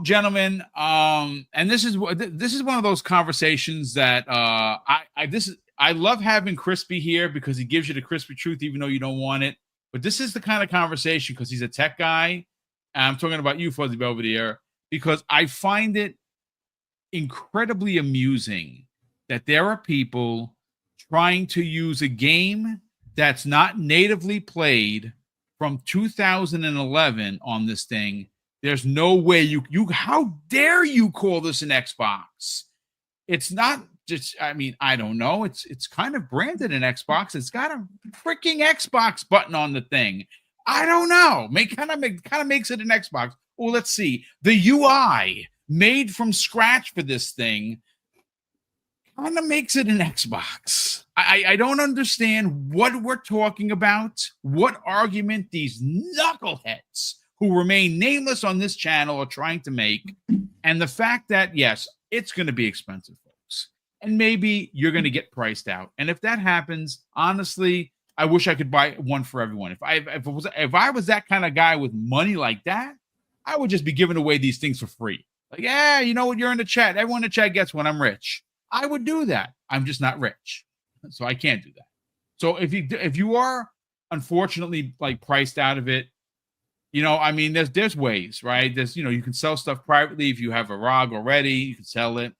Gentlemen, and this is one of those conversations that I love having Crispy here because he gives you the crispy truth even though you don't want it. But this is the kind of conversation because he's a tech guy. And I'm talking about you, Fuzzy Belvedere, because I find it incredibly amusing that there are people trying to use a game that's not natively played from 2011 on this thing. There's no way you how dare you call this an Xbox? It's not just, I mean, I don't know. It's kind of branded an Xbox. It's got a freaking Xbox button on the thing. I don't know. Kind of makes it an Xbox. Well, let's see. The UI made from scratch for this thing kind of makes it an Xbox. I don't understand what we're talking about, what argument these knuckleheads who remain nameless on this channel are trying to make, and the fact that, yes, it's going to be expensive, folks, and maybe you're going to get priced out. And if that happens, honestly, I wish I could buy one for everyone. If I was that kind of guy with money like that, I would just be giving away these things for free. Like, yeah, you know what? You're in the chat. Everyone in the chat gets one. I'm rich. I would do that. I'm just not rich, so I can't do that. So if you are unfortunately like priced out of it, I mean, there's ways, right? There's you can sell stuff privately if you have a ROG already. You can sell it.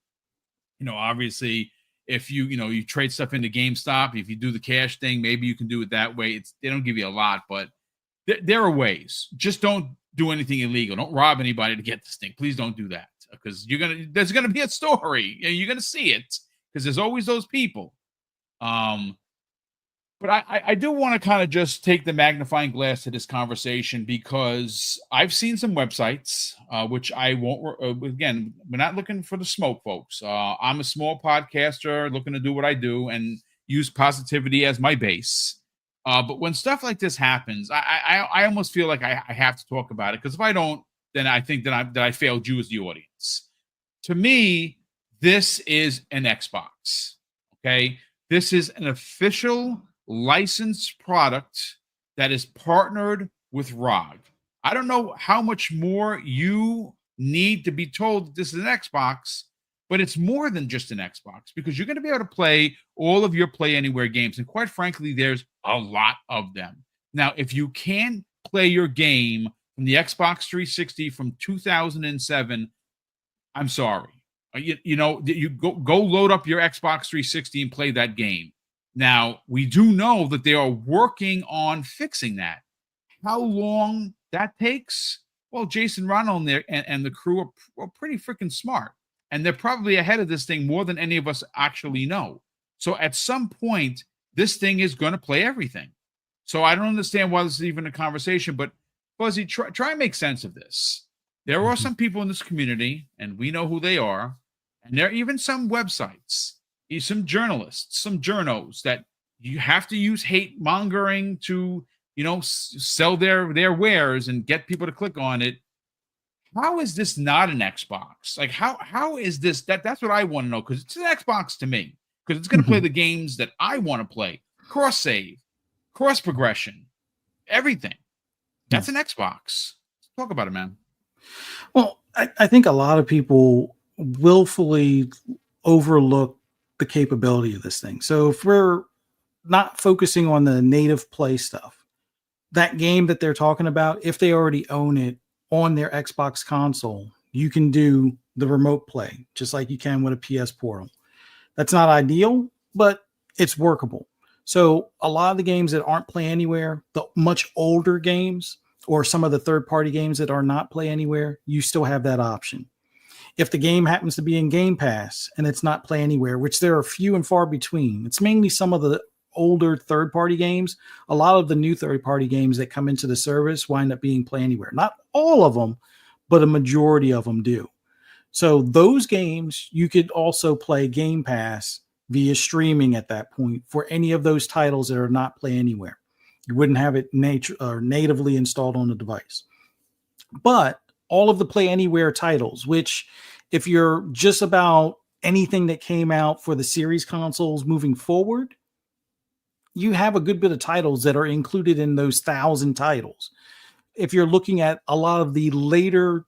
Obviously, if you trade stuff into GameStop, if you do the cash thing, maybe you can do it that way. They don't give you a lot, but there are ways. Just don't do anything illegal. Don't rob anybody to get this thing. Please don't do that because there's gonna be a story. You're gonna see it because there's always those people. But I do want to kind of just take the magnifying glass to this conversation because I've seen some websites, which I won't, again, we're not looking for the smoke, folks. I'm a small podcaster looking to do what I do and use positivity as my base. But when stuff like this happens, I almost feel like I have to talk about it because if I don't, then I think that I failed you as the audience. To me, this is an Xbox, okay? This is an official licensed product that is partnered with ROG. I don't know how much more you need to be told that this is an Xbox, but it's more than just an Xbox because you're going to be able to play all of your Play Anywhere games. And quite frankly, there's a lot of them. Now, if you can play your game from the Xbox 360 from 2007, I'm sorry. You go load up your Xbox 360 and play that game. Now, we do know that they are working on fixing that. How long that takes? Well, Jason Ronald and the crew are pretty freaking smart. And they're probably ahead of this thing more than any of us actually know. So at some point, this thing is going to play everything. So I don't understand why this is even a conversation. But, Fuzzy, try and make sense of this. There are some people in this community, and we know who they are. And there are even some websites, some journalists, some journos that you have to use hate mongering to, sell their wares and get people to click on it. How is this not an Xbox? Like, how is this? That's what I want to know because it's an Xbox to me because it's going to play the games that I want to play, cross save, cross progression, everything. That's an Xbox. Talk about it, man. Well, I think a lot of people willfully overlook the capability of this thing. So if we're not focusing on the native play stuff, that game that they're talking about, if they already own it on their Xbox console, you can do the remote play just like you can with a PS Portal. That's not ideal, but it's workable. So a lot of the games that aren't Play Anywhere, the much older games or some of the third-party games that are not Play Anywhere, you still have that option. If the game happens to be in Game Pass and it's not Play Anywhere, which there are few and far between, it's mainly some of the older third-party games. A lot of the new third-party games that come into the service wind up being Play Anywhere. Not all of them, but a majority of them do. So those games, you could also play Game Pass via streaming at that point for any of those titles that are not Play Anywhere. You wouldn't have it natively installed on the device. But all of the Play Anywhere titles, which if you're just about anything that came out for the series consoles moving forward, you have a good bit of titles that are included in those 1,000 titles. If you're looking at a lot of the later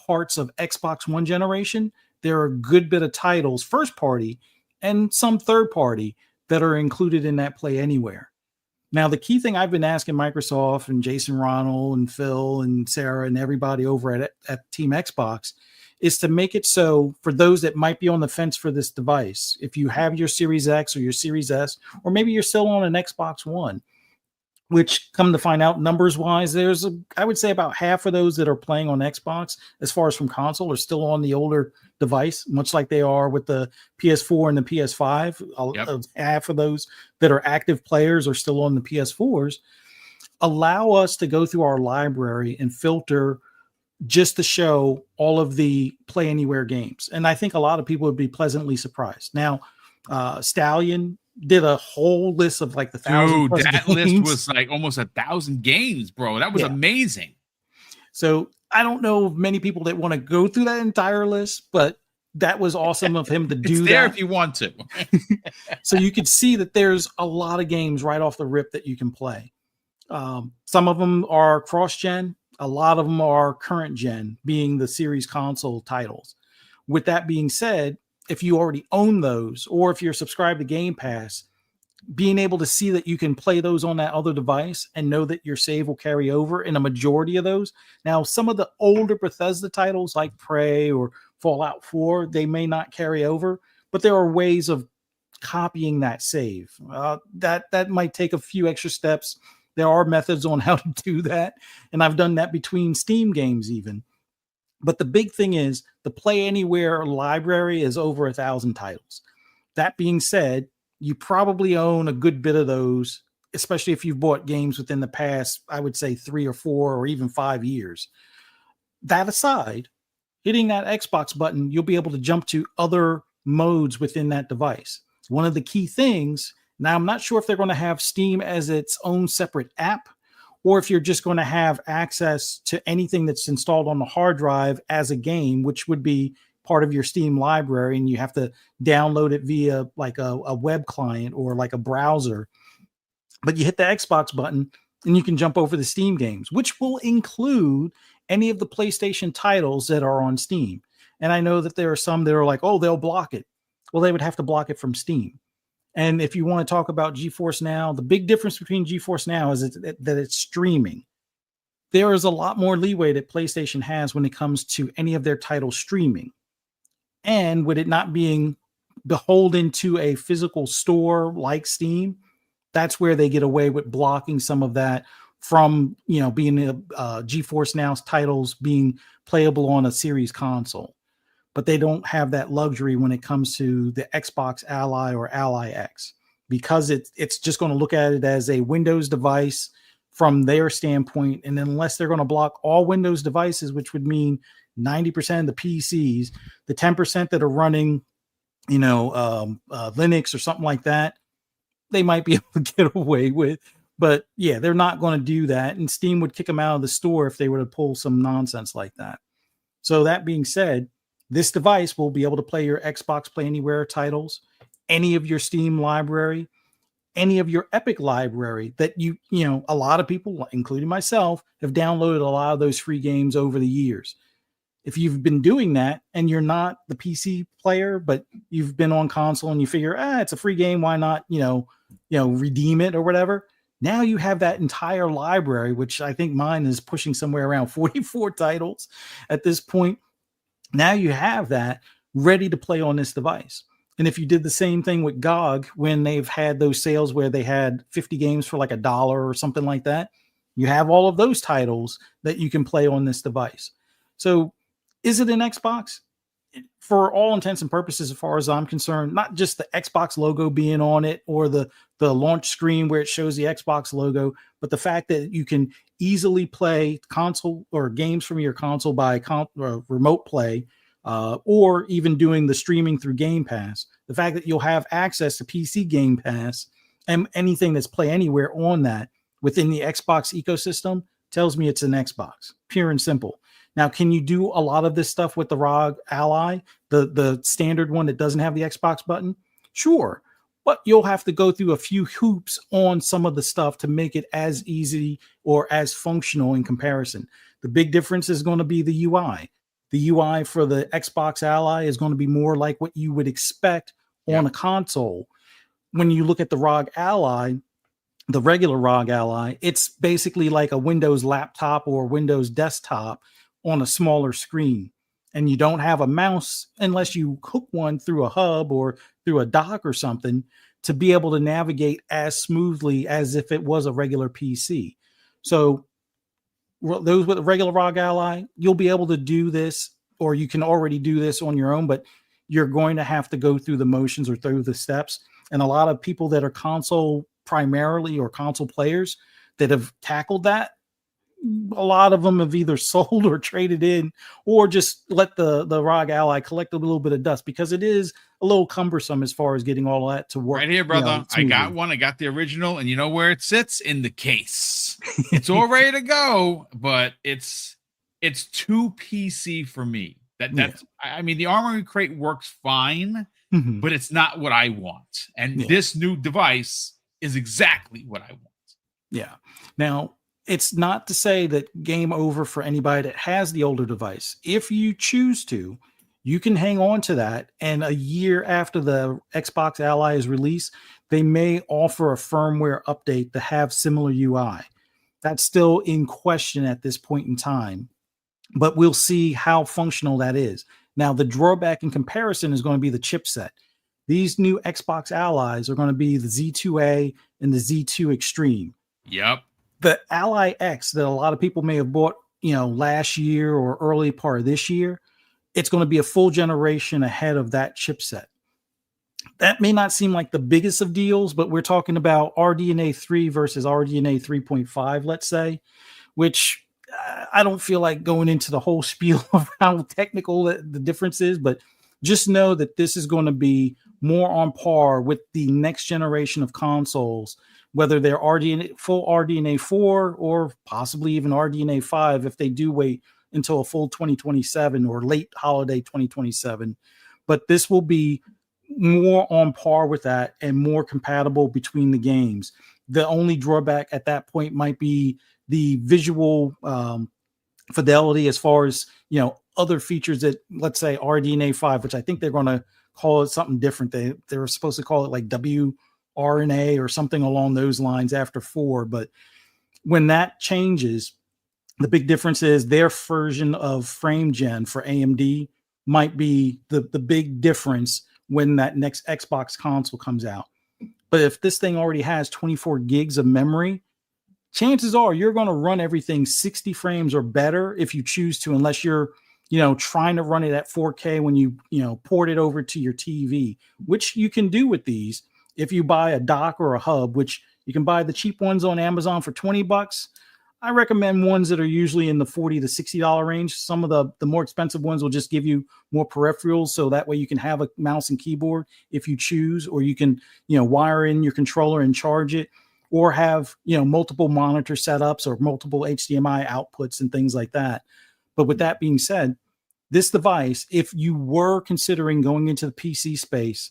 parts of Xbox One generation, there are a good bit of titles, first party and some third party, that are included in that Play Anywhere. Now, the key thing I've been asking Microsoft and Jason Ronald and Phil and Sarah and everybody over at Team Xbox is to make it so for those that might be on the fence for this device, if you have your Series X or your Series S, or maybe you're still on an Xbox One, which, come to find out, numbers wise, I would say about half of those that are playing on Xbox, as far as from console, are still on the older device, much like they are with the PS4 and the PS5. Yep. Half of those that are active players are still on the PS4s. Allow us to go through our library and filter just to show all of the Play Anywhere games. And I think a lot of people would be pleasantly surprised. Now, Stallion did a whole list of like the 1,000 plus that games. list was like almost 1,000 games, bro. That was amazing. So I don't know of many people that want to go through that entire list, but that was awesome of him to do there that. If you want to. So you could see that there's a lot of games right off the rip that you can play. Some of them are cross-gen. A lot of them are current gen, being the series console titles. With that being said, if you already own those, or if you're subscribed to Game Pass, being able to see that you can play those on that other device and know that your save will carry over in a majority of those. Now, some of the older Bethesda titles like Prey or Fallout 4, they may not carry over, but there are ways of copying that save. That might take a few extra steps. There are methods on how to do that, and I've done that between Steam games even. But the big thing is the Play Anywhere library is over 1,000 titles. That being said, you probably own a good bit of those, especially if you've bought games within the past, I would say 3 or 4 or even 5 years. That aside, hitting that Xbox button, you'll be able to jump to other modes within that device. One of the key things, now I'm not sure if they're going to have Steam as its own separate app, or if you're just going to have access to anything that's installed on the hard drive as a game, which would be part of your Steam library, and you have to download it via like a web client or like a browser. But you hit the Xbox button and you can jump over the Steam games, which will include any of the PlayStation titles that are on Steam. And I know that there are some that are like, oh, they'll block it. Well, they would have to block it from Steam. And if you want to talk about GeForce Now, the big difference between GeForce Now is that it's streaming. There is a lot more leeway that PlayStation has when it comes to any of their titles streaming. And with it not being beholden to a physical store like Steam, that's where they get away with blocking some of that from, being GeForce Now's titles being playable on a series console. But they don't have that luxury when it comes to the Xbox Ally or Ally X, because it's just going to look at it as a Windows device from their standpoint. And unless they're going to block all Windows devices, which would mean 90% of the PCs, the 10% that are running, Linux or something like that, they might be able to get away with. But yeah, they're not going to do that. And Steam would kick them out of the store if they were to pull some nonsense like that. So that being said, this device will be able to play your Xbox Play Anywhere titles, any of your Steam library, any of your Epic library that a lot of people, including myself, have downloaded a lot of those free games over the years. If you've been doing that and you're not the PC player, but you've been on console and you figure, it's a free game, why not, redeem it or whatever. Now you have that entire library, which I think mine is pushing somewhere around 44 titles at this point. Now you have that ready to play on this device. And if you did the same thing with GOG, when they've had those sales where they had 50 games for like $1 or something like that, you have all of those titles that you can play on this device. So is it an Xbox? For all intents and purposes, as far as I'm concerned, not just the Xbox logo being on it or the launch screen where it shows the Xbox logo, but the fact that you can easily play console or games from your console by remote play, or even doing the streaming through Game Pass. The fact that you'll have access to PC Game Pass and anything that's Play Anywhere on that within the Xbox ecosystem tells me it's an Xbox, pure and simple. Now, can you do a lot of this stuff with the ROG Ally, the standard one that doesn't have the Xbox button? Sure. But you'll have to go through a few hoops on some of the stuff to make it as easy or as functional in comparison. The big difference is going to be the UI. The UI for the Xbox Ally is going to be more like what you would expect on a console. When you look at the ROG Ally, the regular ROG Ally, it's basically like a Windows laptop or Windows desktop on a smaller screen. And you don't have a mouse unless you hook one through a hub or through a dock or something to be able to navigate as smoothly as if it was a regular PC. So those with a regular ROG Ally, you'll be able to do this, or you can already do this on your own, but you're going to have to go through the motions or through the steps. And a lot of people that are console primarily or console players that have tackled that, a lot of them have either sold or traded in or just let the ROG Ally collect a little bit of dust, because it is a little cumbersome as far as getting all that to work. Right here, brother. You know, I got one. I got the original, and you know where it sits? In the case. It's all ready to go, but it's too PC for me. That's I mean, the Armory Crate works fine, but it's not what I want. And this new device is exactly what I want. Yeah. Now, it's not to say that game over for anybody that has the older device. If you choose to, you can hang on to that. And a year after the Xbox Ally is released, they may offer a firmware update to have similar UI. That's still in question at this point in time, but we'll see how functional that is. Now, the drawback in comparison is going to be the chipset. These new Xbox Allies are going to be the Z2A and the Z2 Extreme. Yep. The Ally X that a lot of people may have bought, you know, last year or early part of this year, it's going to be a full generation ahead of that chipset. That may not seem like the biggest of deals, but we're talking about RDNA 3 versus RDNA 3.5, let's say, which I don't feel like going into the whole spiel of how technical the difference is, but just know that this is going to be more on par with the next generation of consoles, whether they're full RDNA 4 or possibly even RDNA 5 if they do wait until a full 2027 or late holiday 2027. But this will be more on par with that and more compatible between the games. The only drawback at that point might be the visual fidelity as far as, you know, other features that, let's say RDNA 5, which I think they're going to call it something different. They were supposed to call it like WRNA or something along those lines after 4. But when that changes, the big difference is their version of frame gen for AMD might be the big difference when that next Xbox console comes out. But if this thing already has 24 gigs of memory, chances are you're going to run everything 60 frames or better if you choose to, unless you're, you know, trying to run it at 4K when you port it over to your TV, which you can do with these if you buy a dock or a hub, which you can buy the cheap ones on Amazon for $20. I recommend ones that are usually in the $40 to $60 range. Some of the more expensive ones will just give you more peripherals, so that way you can have a mouse and keyboard if you choose, or you can, you know, wire in your controller and charge it, or have, you know, multiple monitor setups or multiple HDMI outputs and things like that. But with that being said, this device, if you were considering going into the PC space,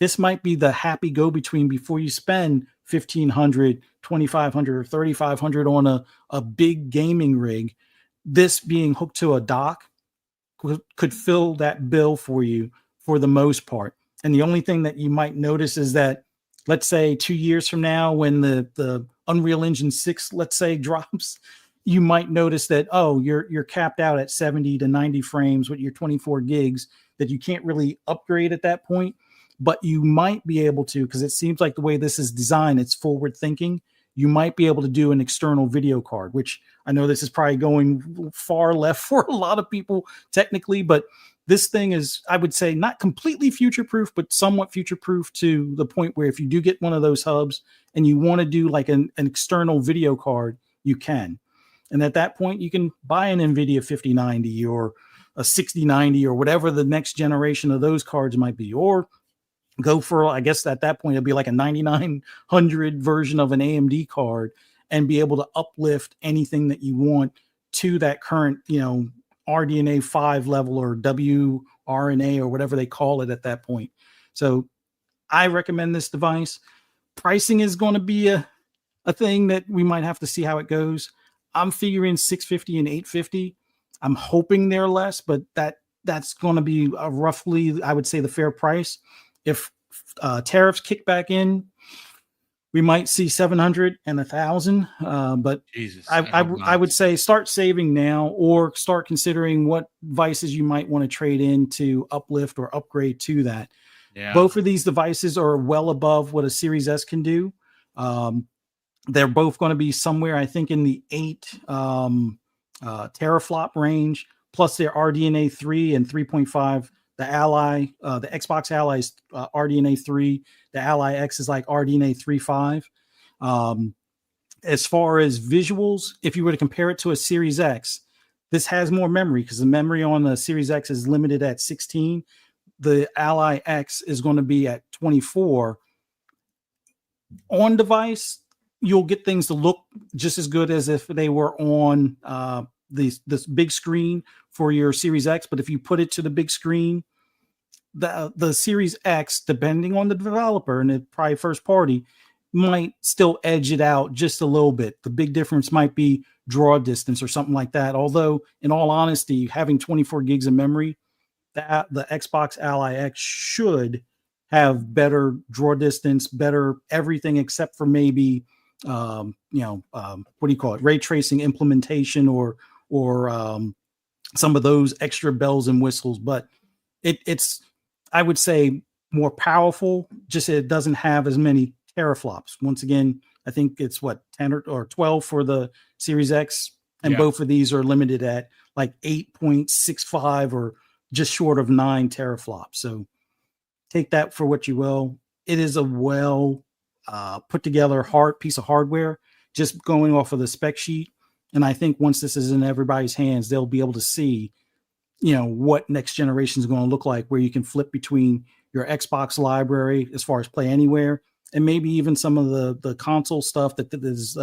this might be the happy go-between before you spend $1,500, $2,500, or $3,500 on a big gaming rig. This being hooked to a dock could fill that bill for you for the most part. And the only thing that you might notice is that, let's say 2 years from now, when the Unreal Engine 6, let's say, drops, you might notice that, oh, you're capped out at 70 to 90 frames with your 24 gigs that you can't really upgrade at that point. But you might be able to, because it seems like the way this is designed, it's forward thinking. You might be able to do an external video card, which I know this is probably going far left for a lot of people technically, but this thing is, I would say, not completely future-proof, but somewhat future-proof to the point where if you do get one of those hubs and you want to do like an external video card, you can. And at that point, you can buy an NVIDIA 5090 or a 6090 or whatever the next generation of those cards might be, or go for, I guess at that point, it'd be like a 9900 version of an AMD card and be able to uplift anything that you want to that current, you know, RDNA 5 level or WRNA or whatever they call it at that point. So I recommend this device. Pricing is going to be a thing that we might have to see how it goes. I'm figuring $650 and $850. I'm hoping they're less, but that's going to be roughly, I would say, the fair price. If tariffs kick back in, we might see 700 and 1,000. But Jesus, I would say start saving now, or start considering what devices you might want to trade in to uplift or upgrade to that. Yeah. Both of these devices are well above what a Series S can do. They're both going to be somewhere, I think, in the 8 teraflop range. Plus, their RDNA 3 and 3.5. The Ally, the Xbox Ally is RDNA 3. The Ally X is like RDNA 3.5. As far as visuals, if you were to compare it to a Series X, this has more memory because the memory on the Series X is limited at 16. The Ally X is going to be at 24. On device, you'll get things to look just as good as if they were on this big screen for your Series X. But if you put it to the big screen, the Series X, depending on the developer and it probably first party, might still edge it out just a little bit. The big difference might be draw distance or something like that. Although, in all honesty, having 24 gigs of memory, the Xbox Ally X should have better draw distance, better everything except for maybe what do you call it, ray tracing implementation or some of those extra bells and whistles. But it's I would say more powerful, just it doesn't have as many teraflops. Once again, I think it's 10 or 12 for the Series X, and both of these are limited at like 8.65 or just short of 9 teraflops. So take that for what you will. It is a well put together piece of hardware, just going off of the spec sheet. And I think once this is in everybody's hands, they'll be able to see, what next generation is going to look like, where you can flip between your Xbox library as far as Play Anywhere, and maybe even some of the console stuff that is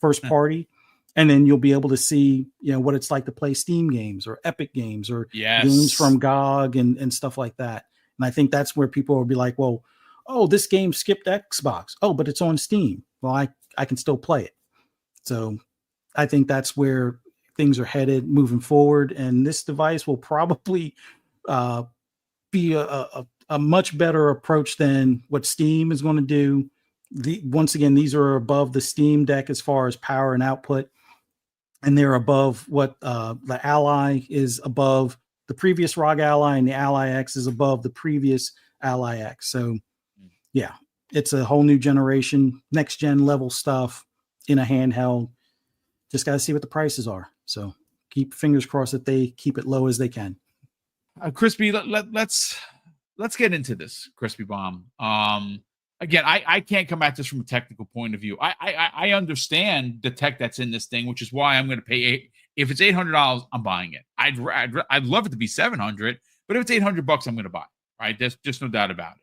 first party. And then you'll be able to see, what it's like to play Steam games or Epic games or games from GOG and stuff like that. And I think that's where people will be like, well, oh, this game skipped Xbox. Oh, but it's on Steam. Well, I can still play it. So I think that's where things are headed moving forward. And this device will probably be a much better approach than what Steam is going to do. Once again, these are above the Steam Deck as far as power and output. And they're above what the Ally is above the previous ROG Ally, and the Ally X is above the previous Ally X. So, yeah, it's a whole new generation, next gen level stuff in a handheld. Just got to see what the prices are. So keep fingers crossed that they keep it low as they can. Crispy, let's get into this, Crispy Bomb. Again, I can't come at this from a technical point of view. I understand the tech that's in this thing, which is why I'm going to pay. If it's $800, I'm buying it. I'd love it to be $700, but if it's $800, I'm going to buy it. Right? There's just no doubt about it.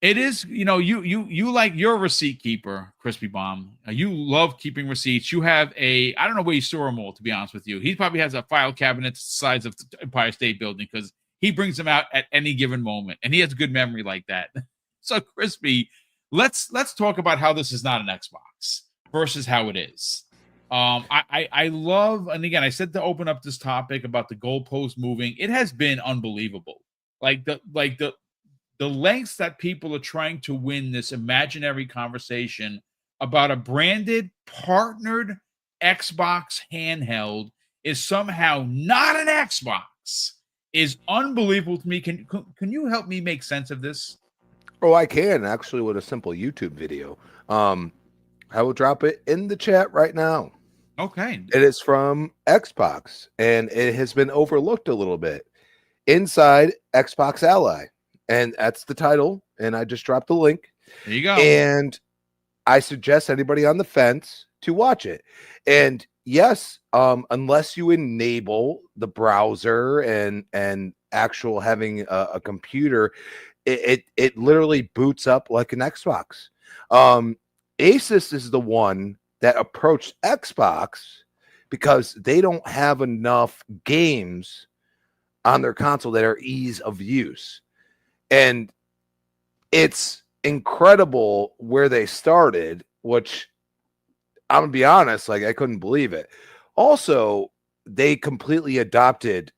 It is, you like, you're a receipt keeper, Crispy Bomb. You love keeping receipts. You have I don't know where you store them all, to be honest with you. He probably has a file cabinet the size of the Empire State Building because he brings them out at any given moment, and he has a good memory like that. So, Crispy, let's talk about how this is not an Xbox versus how it is. I love, and again, I said to open up this topic about the goalpost moving. It has been unbelievable. Like the lengths that people are trying to win this imaginary conversation about a branded, partnered Xbox handheld is somehow not an Xbox is unbelievable to me. Can you help me make sense of this? Oh, I can actually with a simple YouTube video. I will drop it in the chat right now. Okay. It is from Xbox, and it has been overlooked a little bit. Inside Xbox Ally. And that's the title. And I just dropped the link. There you go. And I suggest anybody on the fence to watch it. And yes, unless you enable the browser and actual having a computer, it literally boots up like an Xbox. Asus is the one that approached Xbox because they don't have enough games on their console that are ease of use. And it's incredible where they started, which I'm going to be honest, like I couldn't believe it. Also, they completely adopted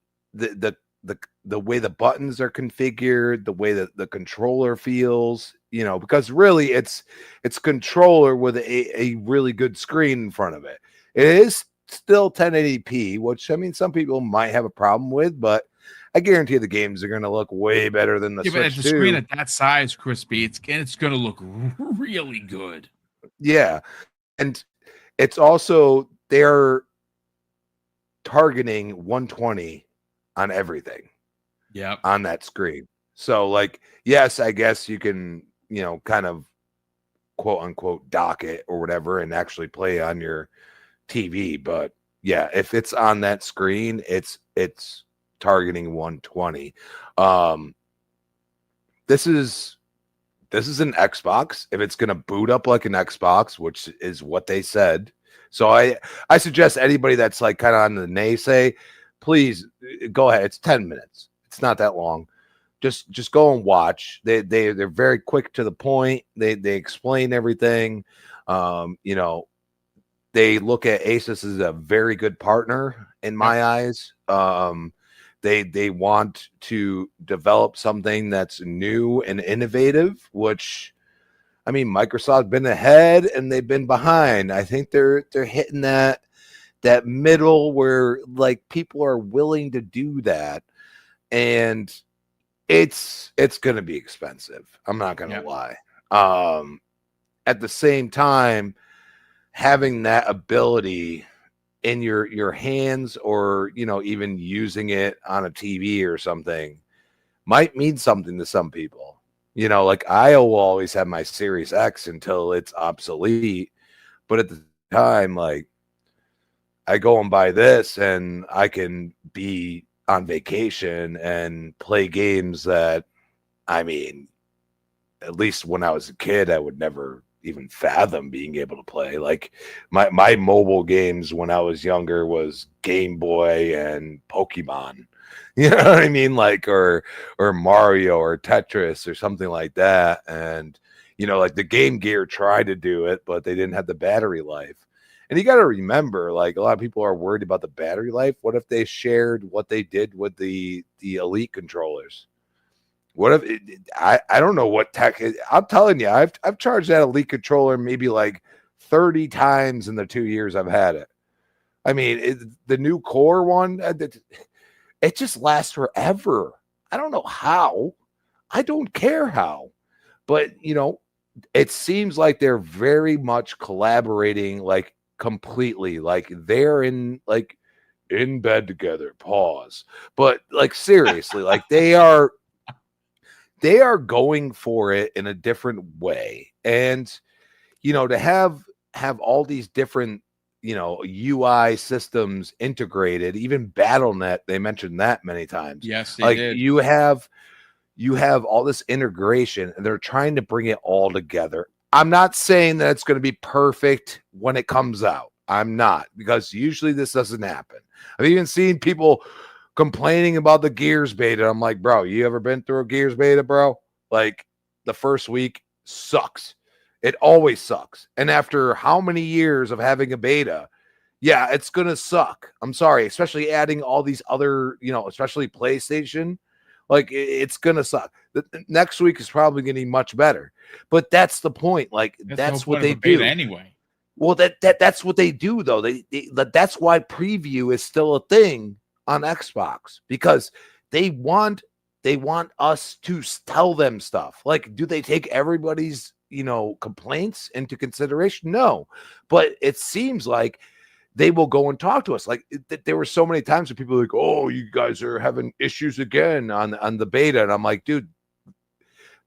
the way the buttons are configured, the way that the controller feels, because really it's controller with a really good screen in front of it. It is still 1080p, which I mean some people might have a problem with, but I guarantee the games are going to look way better than the Yeah, but at Switch the 2. screen at that size, Crispy, it's going to look really good. Yeah, and it's also they're targeting 120 on everything. Yep. On that screen. So like, yes, I guess you can, kind of quote unquote dock it or whatever and actually play on your TV. But yeah, if it's on that screen, it's targeting 120. This is an Xbox. If it's gonna boot up like an Xbox, which is what they said. So I suggest anybody that's like kind of on the naysay, please go ahead. It's 10 minutes. It's not that long. Just go and watch. They're very quick to the point. They explain everything. They look at Asus as a very good partner in my eyes. They want to develop something that's new and innovative, which I mean Microsoft's been ahead and they've been behind. I think they're hitting that middle where like people are willing to do that. And it's going to be expensive. I'm not going to lie. At the same time, having that ability in your hands or, even using it on a TV or something might mean something to some people. Like I will always have my Series X until it's obsolete. But at the time, like I go and buy this and I can be on vacation and play games that, I mean, at least when I was a kid, I would never even fathom being able to play. Like my mobile games when I was younger was Game Boy and Pokemon. You know what I mean? Like or Mario or Tetris or something like that. And like the Game Gear tried to do it, but they didn't have the battery life. And you got to remember, like a lot of people are worried about the battery life. What if they shared what they did with the Elite controllers? What if I don't know what tech is. I'm telling you, I've charged that Elite controller maybe like 30 times in the 2 years I've had it. I mean, the new core one, it just lasts forever. I don't know how. I don't care how. But, it seems like they're very much collaborating like completely, like they're in bed together, pause, but like seriously, like they are going for it in a different way. And to have all these different UI systems integrated, even BattleNet, they mentioned that many times. Yes, they like did. you have all this integration and they're trying to bring it all together. I'm not saying that it's going to be perfect when it comes out. I'm not, because usually this doesn't happen. I've even seen people complaining about the Gears beta. I'm like, bro, you ever been through a Gears beta, bro? Like the first week sucks. It always sucks. And after how many years of having a beta, yeah, it's going to suck. I'm sorry, especially adding all these other, especially PlayStation. Like it's gonna suck. The next week is probably gonna be much better, but that's the point. Like that's what they do anyway. Well, that's what they do though. That's why preview is still a thing on Xbox, because they want us to tell them stuff. Like, do they take everybody's complaints into consideration? No, but it seems like they will go and talk to us. Like there were so many times where people were like, oh, you guys are having issues again on the beta. And I'm like, dude,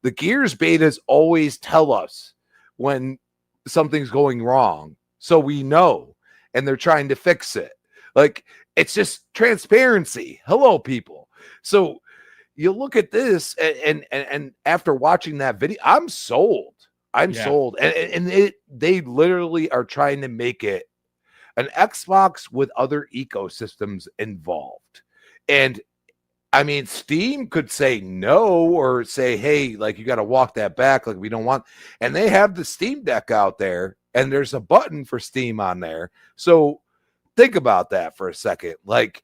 the Gears betas always tell us when something's going wrong. So we know, and they're trying to fix it. Like, it's just transparency. Hello, people. So you look at this and after watching that video, I'm sold. I'm sold. And they literally are trying to make it an Xbox with other ecosystems involved. And I mean, Steam could say no, or say, hey, like you got to walk that back. Like we don't want, and they have the Steam Deck out there and there's a button for Steam on there. So think about that for a second. Like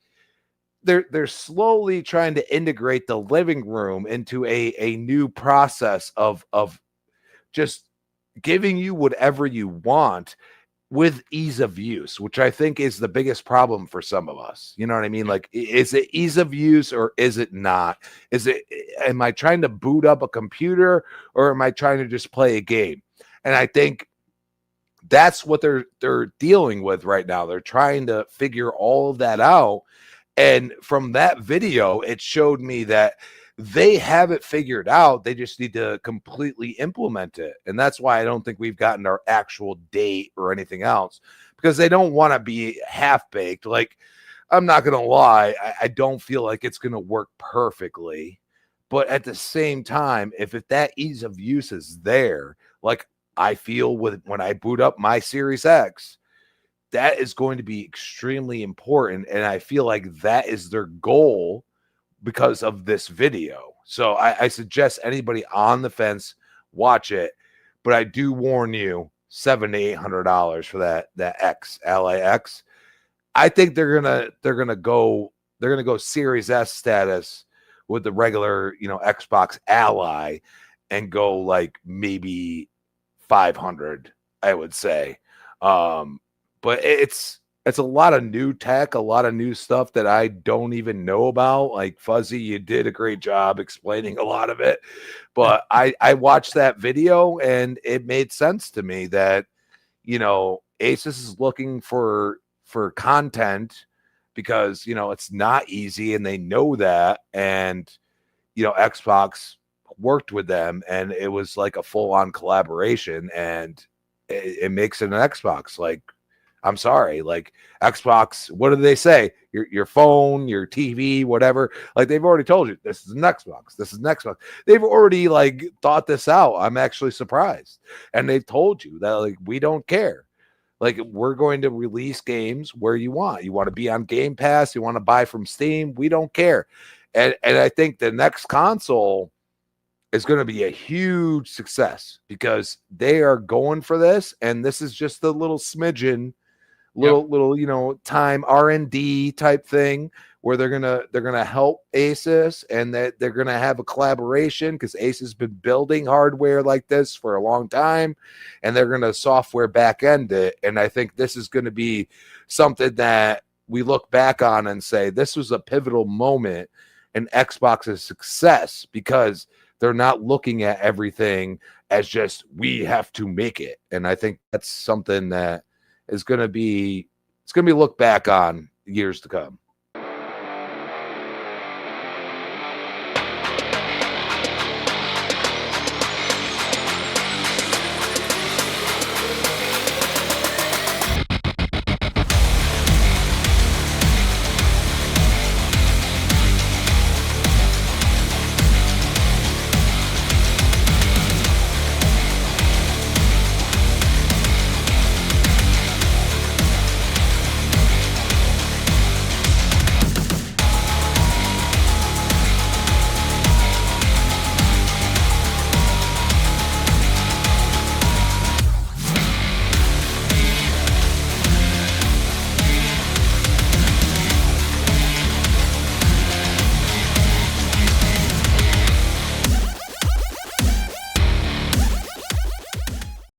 they're slowly trying to integrate the living room into a new process of just giving you whatever you want with ease of use, which I think is the biggest problem for some of us. You know what I mean? Like, is it ease of use or is it not? Am I trying to boot up a computer or am I trying to just play a game? And I think that's what they're dealing with right now. They're trying to figure all of that out. And from that video, it showed me that they have it figured out. They just need to completely implement it. And that's why I don't think we've gotten our actual date or anything else, because they don't want to be half-baked. Like, I'm not going to lie, I don't feel like it's going to work perfectly. But at the same time, if that ease of use is there, like I feel when I boot up my Series X, that is going to be extremely important. And I feel like that is their goal because of this video. So I suggest anybody on the fence watch it. But I do warn you, $700 to $800 for that LAX. I think they're gonna go Series S status with the regular, Xbox Ally and go like maybe 500, I would say. But it's a lot of new tech, a lot of new stuff that I don't even know about. Like Fuzzy, you did a great job explaining a lot of it. But I watched that video and it made sense to me that, Asus is looking for content because, it's not easy and they know that. And, Xbox worked with them and it was like a full-on collaboration, and it makes it an Xbox. Like, I'm sorry, like Xbox, what do they say? Your phone, your TV, whatever. Like, they've already told you this is an Xbox. This is an Xbox. They've already like thought this out. I'm actually surprised. And they've told you that, like, we don't care. Like, we're going to release games where you want. You want to be on Game Pass, you want to buy from Steam, we don't care. And I think the next console is going to be a huge success because they are going for this, and this is just a little smidgen, little time R&D type thing where they're gonna help Asus, and that they're gonna have a collaboration because Asus has been building hardware like this for a long time, and they're gonna software back end it. And I think this is going to be something that we look back on and say this was a pivotal moment in Xbox's success, because they're not looking at everything as just we have to make it. And I think that's something that is going to be looked back on years to come.